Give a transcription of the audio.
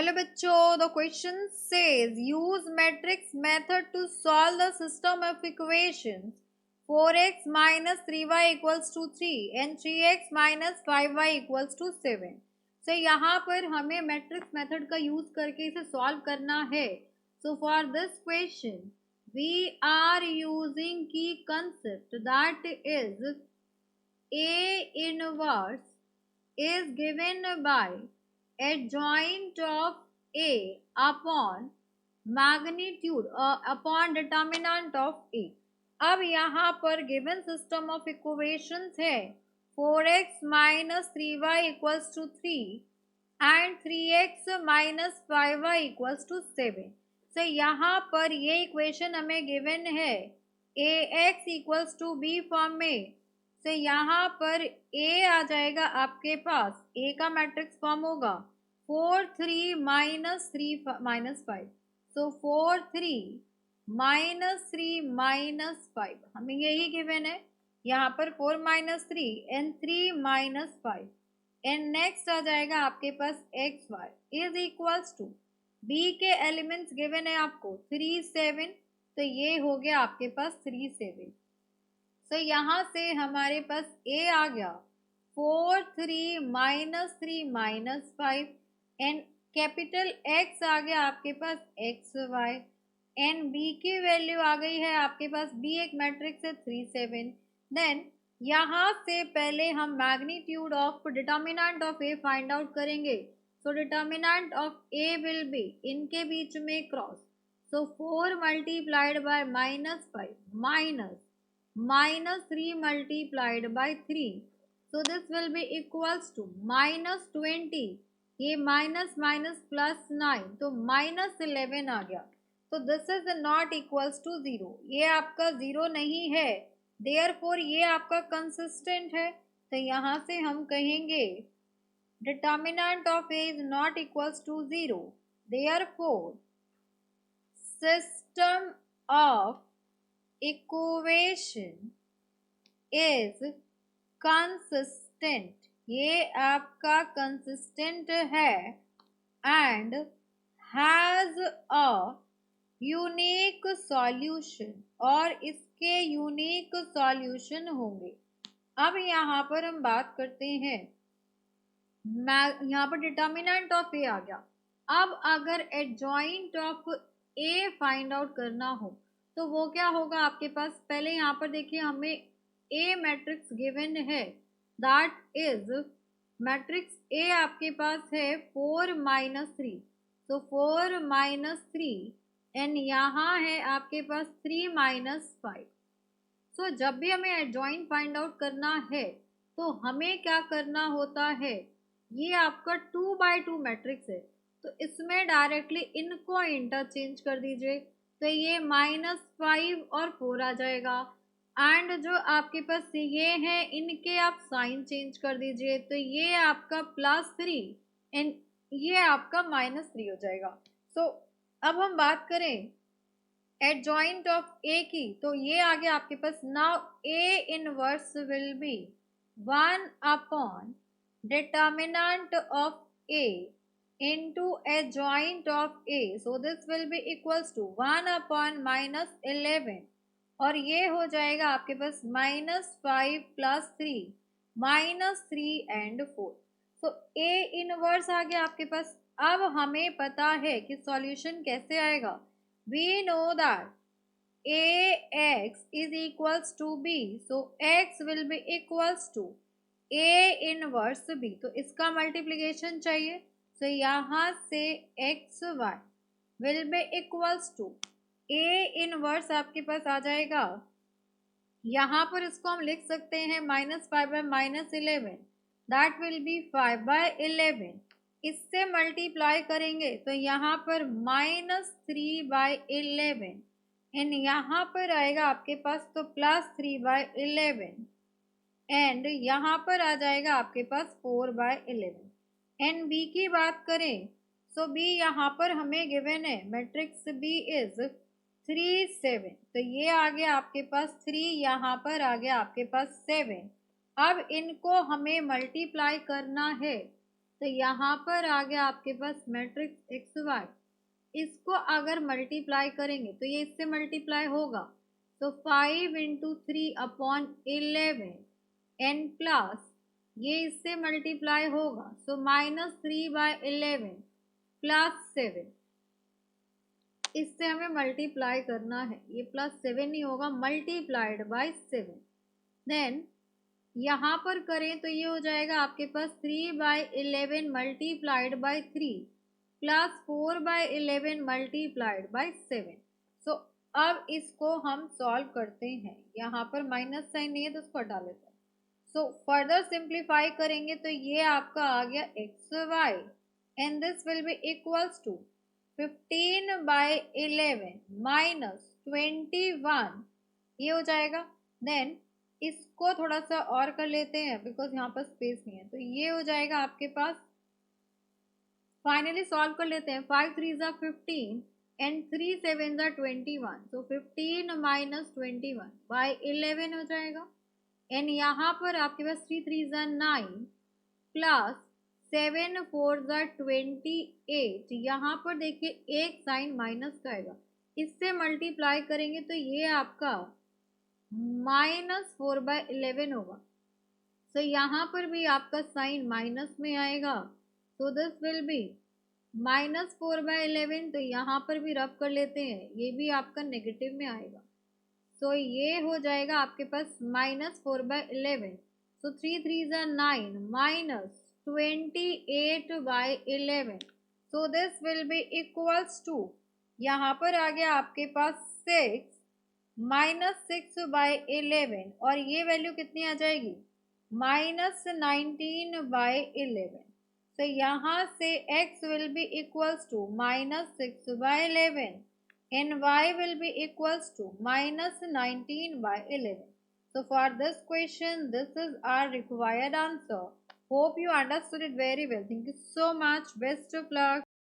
Hello बच्चों, the question says use matrix method to solve the system of equations 4x minus 3y equals to 3 and 3x minus 5y equals to 7। सो यहाँ पर हमें matrix method का use करके इसे solve करना है। So for this question we are using की concept that is A inverse is given by adjoint of A upon magnitude upon determinant of A। अब यहाँ पर गिवन सिस्टम ऑफ इक्वेशंस है 4x minus 3y equals to 3 and 3x minus 5y equals to 7। तो यहाँ पर ये equation हमें given है ax equals to b form में। तो यहाँ पर A आ जाएगा आपके पास, A का मैट्रिक्स फॉर्म होगा 4 3 minus 3 minus 5। So 4 3 minus 3 minus 5 हमें यही गिवन है। यहाँ पर 4 minus 3 and 3 minus 5 and next आ जाएगा आपके पास X Y is equals to B के एलिमेंट्स गिवन है आपको 3 7। तो ये हो गया आपके पास 3 7। तो यहाँ से हमारे पास A आ गया 4 3 minus 3 minus 5 and capital X आ गया आपके पास एक्स वाई एंड B की वैल्यू आ गई है आपके पास, B एक मैट्रिक्स है 3 7। देन यहाँ से पहले हम magnitude of determinant of A find out करेंगे। So determinant of A will be इनके बीच में cross. So 4 multiplied by minus 5 minus 3 multiplied by 3, so this will be equals to minus 20। ये माइनस माइनस प्लस 9 तो minus 11 आ गया। तो this is not equals to 0, ये आपका 0 नहीं है, देयरफॉर ये आपका कंसिस्टेंट है। तो यहाँ से हम कहेंगे determinant of A is not equals to 0, therefore system of equation is consistent, ये आपका कंसिस्टेंट है and has a unique solution, और इसके यूनिक सॉल्यूशन होंगे। अब यहाँ पर हम बात करते हैं, यहाँ पर डिटर्मिनेंट ऑफ ए आ गया। अब अगर adjoint of A find out करना हो तो वो क्या होगा आपके पास, पहले यहाँ पर देखिए हमें ए मैट्रिक्स गिवन है दैट इज मैट्रिक्स ए आपके पास है 4 माइनस 3। तो 4 माइनस 3 एंड यहाँ है आपके पास 3 माइनस 5। सो जब भी हमें एडजॉइंट फाइंड आउट करना है तो हमें क्या करना होता है, ये आपका 2 बाई 2 मैट्रिक्स है तो इसमें डायरेक्टली इनको इंटरचेंज कर दीजिए। तो ये -5 और 4 आ जाएगा एंड जो आपके पास ये है इनके आप साइन चेंज कर दीजिए। तो ये आपका +3 एंड ये आपका -3 हो जाएगा। सो अब हम बात करें एडजॉइंट ऑफ ए की, तो ये आ गया आपके पास। Now A inverse will be 1 upon determinant of A into adjoint of A, so this will be equals to 1 upon minus 11 और ये हो जाएगा आपके पास -5 + 3 -3 एंड 4। तो A इनवर्स आ गया आपके पास। अब हमें पता है कि सॉल्यूशन कैसे आएगा। we know that ax is equals to b, so x will be equals to A inverse b। तो इसका मल्टीप्लिकेशन चाहिए, तो यहाँ से X Y will be equals to A inverse आपके पास आ जाएगा। यहाँ पर इसको हम लिख सकते हैं -5 by -11 that will be 5 by 11। इससे मल्टीप्लाई करेंगे तो यहाँ पर -3 बाय 11 एंड यहाँ पर आएगा आपके पास तो +3 बाय 11 एंड यहाँ पर आ जाएगा आपके पास 4 बाय 11। एंड बी की बात करें सो बी यहाँ पर हमें गिवन है मैट्रिक्स बी इज 3 7। तो ये आ गया आपके पास 3, यहाँ पर आ गया आपके पास 7। अब इनको हमें मल्टीप्लाई करना है तो यहाँ पर आ गया आपके पास मैट्रिक्स एक्स वाई। इसको अगर मल्टीप्लाई करेंगे तो ये इससे मल्टीप्लाई होगा, तो 5 × 3/11 एन प्लस ये इससे मल्टीप्लाई होगा, सो -3/11 +7। इससे हमें मल्टीप्लाई करना है, ये +7 नहीं होगा, मल्टीप्लाइड बाय 7। देन यहाँ पर करें तो ये हो जाएगा आपके पास 3/11 multiplied by 3 plus 4/11 multiplied by 7। सो अब इसको हम सॉल्व करते हैं, यहाँ पर माइनस साइन नहीं है तो उसको हटा लेते हैं। सो फर्दर सिंप्लीफाई करेंगे तो ये आपका आ गया X Y and this will be equals to 15/11 -21 ये हो जाएगा। देन इसको थोड़ा सा और कर लेते हैं बिकॉज यहाँ पर स्पेस नहीं है, तो ये हो जाएगा आपके पास। फाइनली सॉल्व कर लेते हैं, 5 3 ज़ा 15 एंड 3 7 ज़ा 21, तो 15 - 21/11 हो जाएगा। एंड यहाँ पर आपके पास 3 3 ज़ा 9 प्लस 7 4 ज़ा 28। यहाँ पर देखिए एक साइन माइनस का आएगा, इससे मल्टीप्लाई करेंगे तो ये आपका -4/11 होगा। तो यहाँ पर भी आपका साइन माइनस में आएगा, तो दिस विल बी -4/11। तो यहाँ पर भी रब कर लेते हैं, ये भी आपका नेगेटिव में आएगा, तो ये हो जाएगा आपके पास -4/11। सो 3 3 ज़ा 9 -28/11, so this will be equals to, यहाँ पर आ गया आपके पास 6 -6/11 और ये वैल्यू कितनी आ जाएगी -19/11। तो यहाँ से x will be equals to -6/11 and y will be equals to -19/11. So for this question, this is our required answer. Hope you understood it very well. Thank you so much. Best of luck.